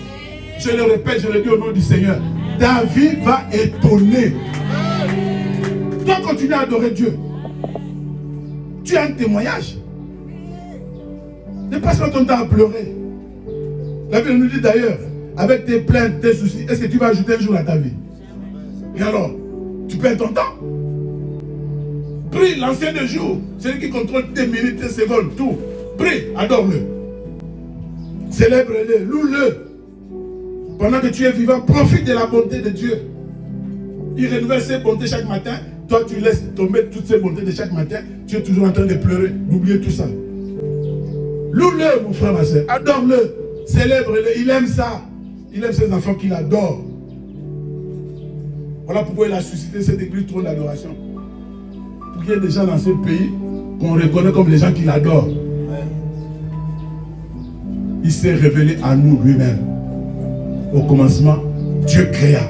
Je le répète, je le dis au nom du Seigneur. David va étonner. Amen. Toi, continue à adorer Dieu. Tu as un témoignage. Ne passe pas ton temps à pleurer. La Bible nous dit d'ailleurs, avec tes plaintes, tes soucis, est-ce que tu vas ajouter un jour à ta vie? Et alors, tu perds ton temps? Prie l'ancien de jour, celui qui contrôle tes minutes, tes secondes, tout. Prie, adore-le. Célèbre-le, loue-le. Pendant que tu es vivant, profite de la bonté de Dieu. Il renouvelle ses bontés chaque matin. Toi, tu laisses tomber toutes ces bontés de chaque matin. Tu es toujours en train de pleurer, d'oublier tout ça. Loue-le, mon frère, ma soeur. Adore-le. Célèbre-le. Il aime ça. Il aime ses enfants qu'il adore. Voilà pourquoi il a suscité cette église trône d'adoration. Pour qu'il y ait des gens dans ce pays qu'on reconnaît comme les gens qui l'adorent. Il s'est révélé à nous lui-même. Au commencement, Dieu créa.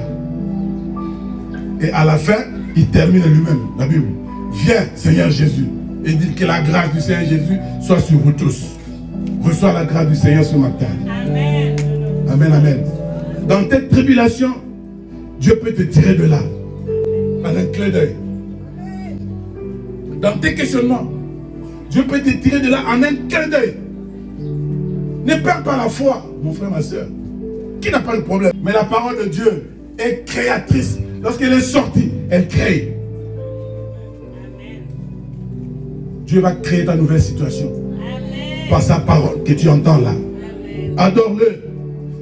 Et à la fin, il termine lui-même. La Bible. Viens, Seigneur Jésus. Et dit que la grâce du Seigneur Jésus soit sur vous tous. Reçois la grâce du Seigneur ce matin. Amen. Amen, amen. Dans tes tribulations, Dieu peut te tirer de là. En un clin d'œil. Dans tes questionnements, Dieu peut te tirer de là en un clin d'œil. Ne perds pas la foi, mon frère, ma soeur. Qui n'a pas de problème? Mais la parole de Dieu est créatrice. Lorsqu'elle est sortie, elle crée. Dieu va créer ta nouvelle situation. Par sa parole que tu entends là. Adore-le.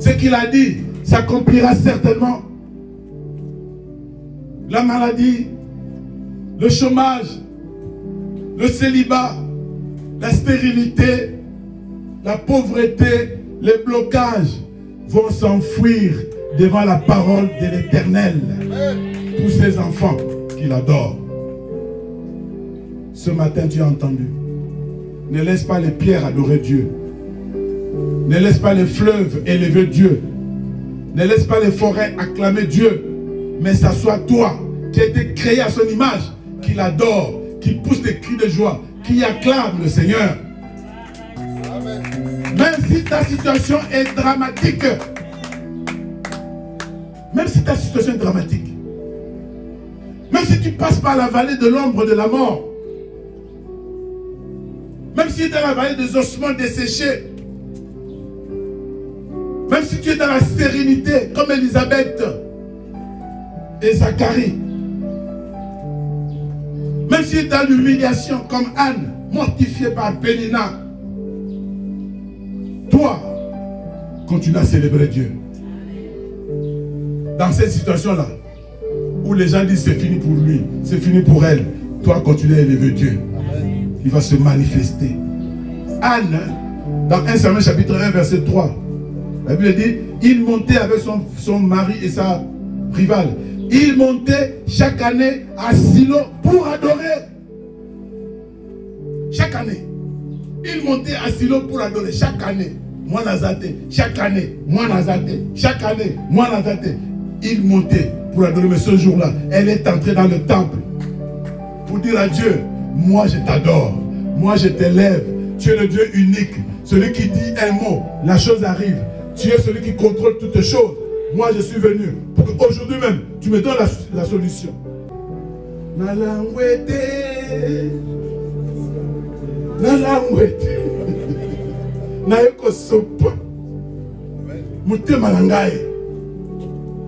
Ce qu'il a dit s'accomplira certainement. La maladie, le chômage, le célibat, la stérilité, la pauvreté, les blocages vont s'enfuir devant la parole de l'Éternel pour ses enfants qu'il adore. Ce matin, tu as entendu. Ne laisse pas les pierres adorer Dieu. Ne laisse pas les fleuves élever Dieu. Ne laisse pas les forêts acclamer Dieu. Mais ça soit toi qui a été créé à son image, qui l'adore, qui pousse des cris de joie, qui acclame le Seigneur. Amen. Même si ta situation est dramatique, même si ta situation est dramatique, même si tu passes par la vallée de l'ombre de la mort, même si tu es dans la vallée des ossements desséchés, même si tu es dans la sérénité comme Élisabeth et Zacharie, même si tu es dans l'humiliation comme Anne, mortifiée par Pénina, toi, continue à célébrer Dieu. Dans cette situation-là, où les gens disent c'est fini pour lui, c'est fini pour elle, toi continue à élever Dieu. Il va se manifester. Anne, dans 1 Samuel chapitre 1 verset 3, la Bible dit, il montait avec son mari et sa rivale. Il montait chaque année à Silo pour adorer. Chaque année. Il montait à Silo pour adorer. Chaque année. Moi Nazate. Chaque année. Moi Nazate. Chaque année. Moi Nazate. Il montait pour adorer. Mais ce jour-là, elle est entrée dans le temple pour dire à Dieu, moi je t'adore. Moi je t'élève. Tu es le Dieu unique. Celui qui dit un mot, la chose arrive. Tu es celui qui contrôle toutes choses. Moi je suis venu pour qu'aujourd'hui même tu me donnes la solution. Nalangwete. Nalangwete. Naeko sopa. Mutema nangaye.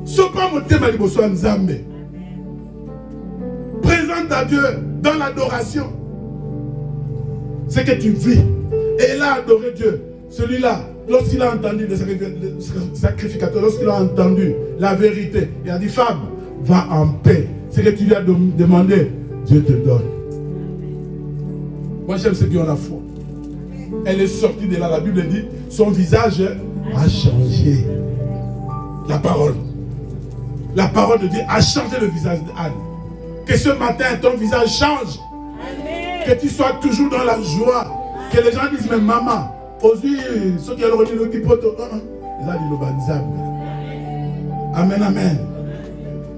Sopa mutema liboso nzambe. Présente à Dieu dans l'adoration. ce que tu vis. Et il a adoré Dieu. Celui-là, lorsqu'il a entendu le sacrificateur, lorsqu'il a entendu la vérité, il a dit, femme, va en paix. Ce que tu lui as demandé, Dieu te donne. Moi j'aime ceux qui ont la foi. Elle est sortie de là, la Bible dit, son visage a changé. La parole de Dieu a changé le visage d'Anne. Que ce matin, ton visage change. Amen. Que tu sois toujours dans la joie. Que les gens disent, mais maman, aussi, ceux qui ont remis le pipoto, ils ont dit le banzam. Amen, amen.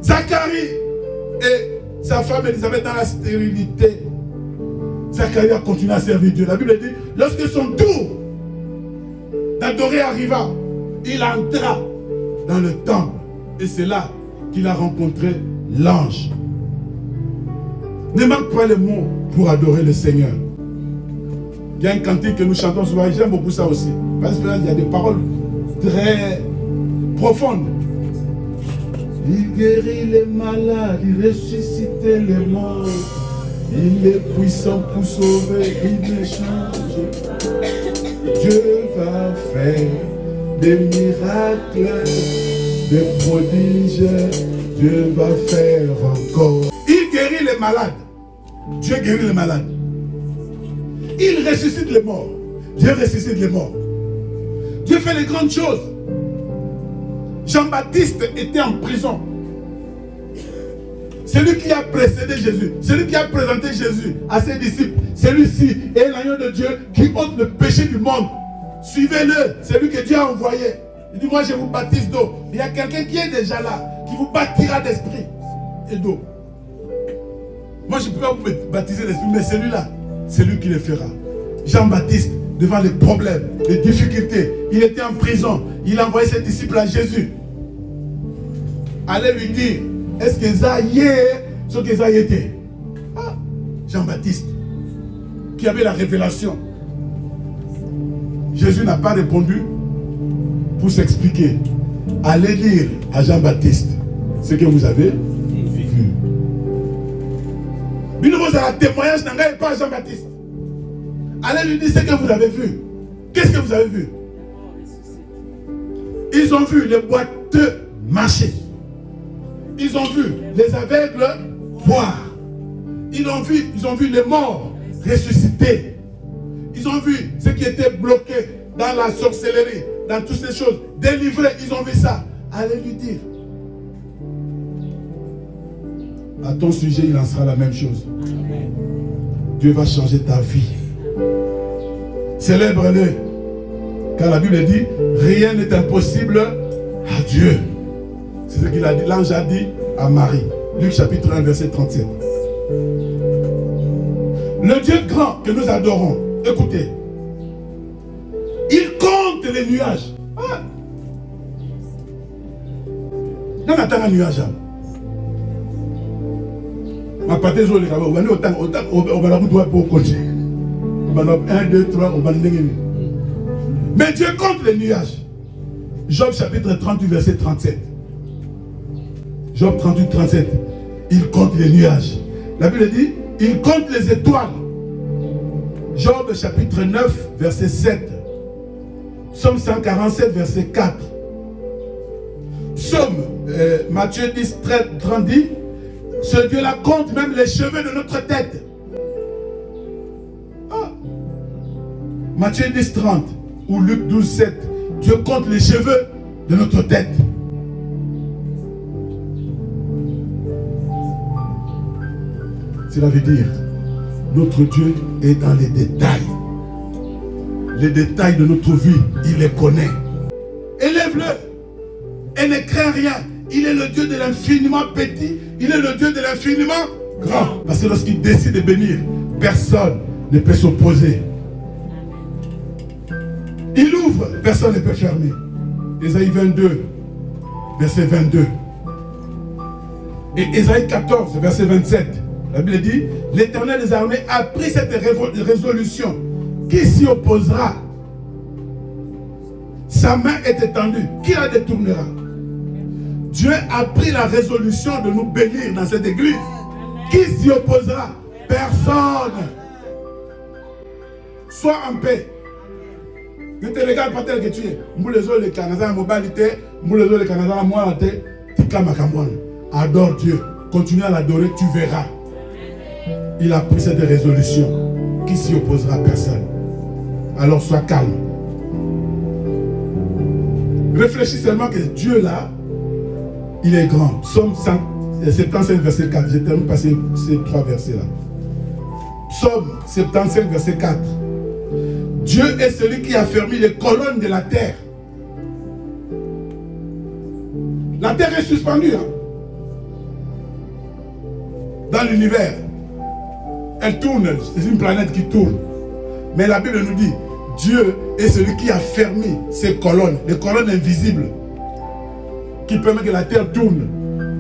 Zacharie et sa femme Elisabeth dans la stérilité. Zacharie a continué à servir Dieu. La Bible dit, lorsque son tour d'adorer arriva, il entra dans le temple. Et c'est là qu'il a rencontré l'ange. Ne manque pas les mots pour adorer le Seigneur. Il y a un cantique que nous chantons souvent, j'aime beaucoup ça aussi. Parce qu'il y a des paroles très profondes. Il guérit les malades, il ressuscite les morts. Il est puissant pour sauver, il ne change. Dieu va faire des miracles, des prodiges. Dieu va faire encore. Il guérit les malades. Dieu guérit les malades. Il ressuscite les morts. Dieu ressuscite les morts. Dieu fait les grandes choses. Jean-Baptiste était en prison. Celui qui a précédé Jésus, celui qui a présenté Jésus à ses disciples, celui-ci est l'agneau de Dieu qui ôte le péché du monde. Suivez-le, c'est lui que Dieu a envoyé. Il dit, moi je vous baptise d'eau. Il y a quelqu'un qui est déjà là, qui vous baptisera d'esprit et d'eau. Moi je ne peux pas vous baptiser d'esprit, mais celui-là, c'est lui qui le fera. Jean-Baptiste, devant les problèmes, les difficultés, il était en prison. Il a envoyé ses disciples à Jésus. Allez lui dire, est-ce que ça y est ce que ça y était? Ah, Jean-Baptiste, qui avait la révélation. Jésus n'a pas répondu pour s'expliquer. Allez dire à Jean-Baptiste ce que vous avez vu. Mais nous avons un témoignage, pas à Jean-Baptiste. Allez lui dire ce que vous avez vu. Qu'est-ce que vous avez vu? Ils ont vu les boiteux marcher. Ils ont vu les aveugles voir. Ils ont vu les morts ressusciter. Ils ont vu ceux qui étaient bloqués dans la sorcellerie, dans toutes ces choses, délivrés. Ils ont vu ça. Allez lui dire. À ton sujet, il en sera la même chose. Amen. Dieu va changer ta vie. Célèbre-le. Car la Bible dit, rien n'est impossible à Dieu. C'est ce qu'il a dit. L'ange a dit à Marie. Luc chapitre 1, verset 37. Le Dieu grand que nous adorons, écoutez, il compte les nuages. Ah. Non, attends un nuage. Ma pâté, je vais le 1, 2, 3, mais Dieu compte les nuages. Job chapitre 38, verset 37. Job 38, 37. Il compte les nuages. La Bible dit, il compte les étoiles. Job chapitre 9, verset 7. Psaume 147, verset 4. Psaume Matthieu 10, 30 dit, ce Dieu-là compte même les cheveux de notre tête. Ah. Matthieu 10, 30 ou Luc 12, 7. Dieu compte les cheveux de notre tête. Cela veut dire, notre Dieu est dans les détails. Les détails de notre vie, il les connaît. Élève-le et ne crains rien. Il est le Dieu de l'infiniment petit. Il est le Dieu de l'infiniment grand. Parce que lorsqu'il décide de bénir, personne ne peut s'opposer. Il ouvre, personne ne peut fermer. Ésaïe 22, verset 22. Et Ésaïe 14, verset 27. La Bible dit, l'Éternel des armées a pris cette résolution. Qui s'y opposera? Sa main est étendue. Qui la détournera? Dieu a pris la résolution de nous bénir dans cette église. Qui s'y opposera? Personne. Sois en paix. Ne te regarde pas tel que tu es. Moulezo le Canada, mobilité, Moulezo le Canada, moi, adore Dieu. Continue à l'adorer, tu verras. Il a pris cette résolution. Qui s'y opposera? Personne. Alors sois calme. Réfléchis seulement que Dieu là, il est grand. Psaume 75, verset 4. J'ai terminé par ces 3 versets là. Psaume 75, verset 4. Dieu est celui qui a fermé les colonnes de la terre. La terre est suspendue. Hein? Dans l'univers. Elle tourne. C'est une planète qui tourne. Mais la Bible nous dit, Dieu est celui qui a fermé ces colonnes. Les colonnes invisibles. Qui permettent que la terre tourne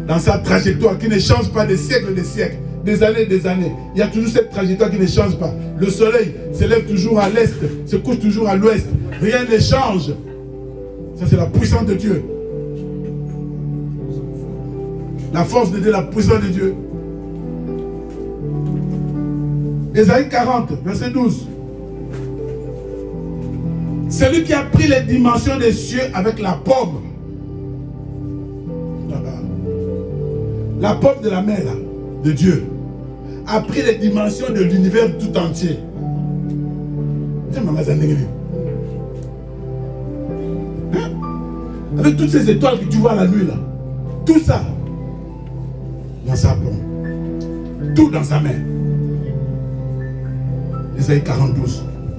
dans sa trajectoire. Qui ne change pas des siècles et des siècles. Des années, des années. Il y a toujours cette trajectoire qui ne change pas. Le soleil se lève toujours à l'est, se couche toujours à l'ouest. Rien ne change. Ça, c'est la puissance de Dieu. La force de Dieu, la puissance de Dieu. Ésaïe 40, verset 12. Celui qui a pris les dimensions des cieux avec la pomme. La pomme de la main, là, de Dieu, a pris les dimensions de l'univers tout entier. Hein? Avec toutes ces étoiles que tu vois la nuit là, tout ça dans sa pomme, tout dans sa main. Ésaïe 42,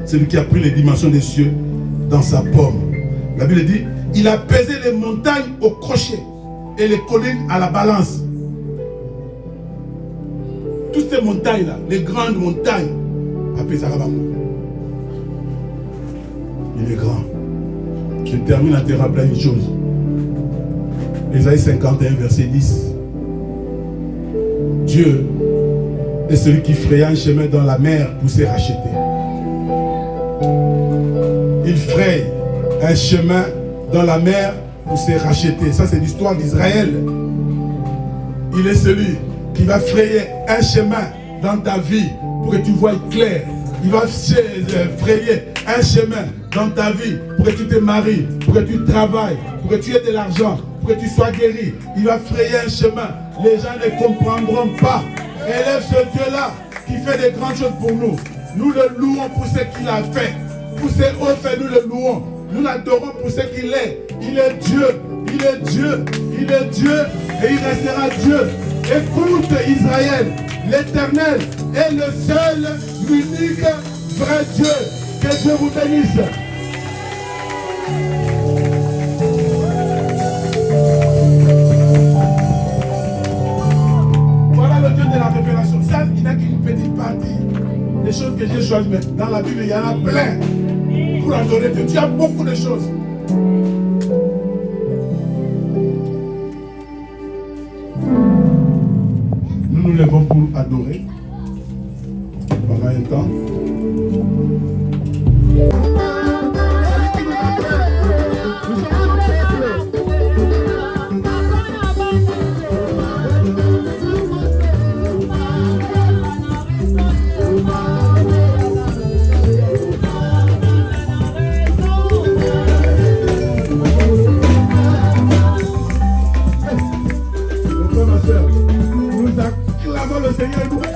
celui qui a pris les dimensions des cieux dans sa pomme. La Bible dit, il a pesé les montagnes au crochet et les collines à la balance. Toutes ces montagnes-là, les grandes montagnes, il est grand. Je termine en te rappelant une chose. Ésaïe 51, verset 10. Dieu est celui qui fraya un chemin dans la mer pour se racheter. Il fraye un chemin dans la mer pour se racheter. Ça, c'est l'histoire d'Israël. Il est celui qui va frayer un chemin dans ta vie pour que tu voies clair. Il va frayer un chemin dans ta vie pour que tu te maries, pour que tu travailles, pour que tu aies de l'argent, pour que tu sois guéri. Il va frayer un chemin. Les gens ne comprendront pas. Élève ce Dieu-là qui fait des grandes choses pour nous. Nous le louons pour ce qu'il a fait. Pour ses hauts faits, nous le louons. Nous l'adorons pour ce qu'il est. Il est Dieu. Il est Dieu. Il est Dieu. Et il restera Dieu. Écoute Israël, l'Éternel est le seul, l'unique, vrai Dieu. Que Dieu vous bénisse. Voilà le Dieu de la révélation. Ça, il n'a qu'une petite partie des choses que j'ai choisies. Mais dans la Bible, il y en a plein pour adorer Dieu. Tu as beaucoup de choses. Nous nous levons pour adorer pendant un temps. Le Seigneur nous pousse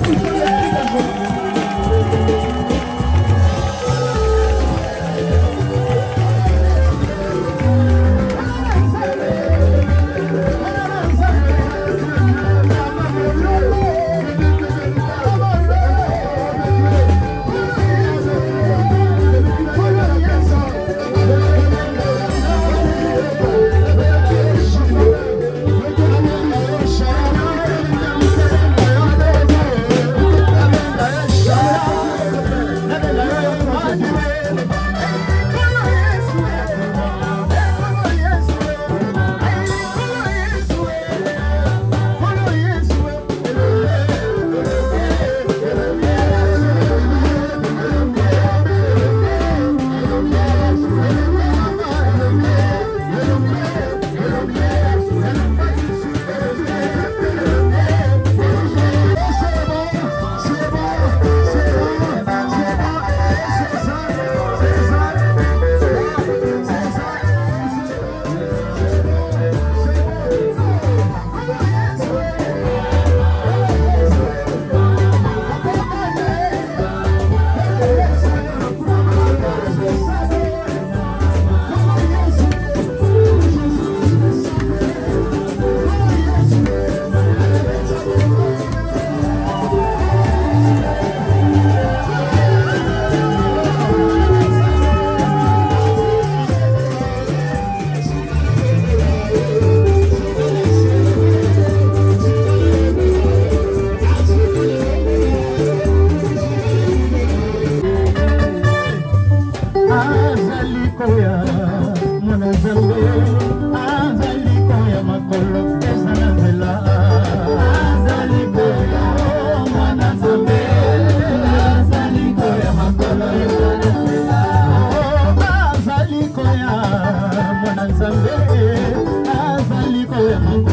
Yahweh.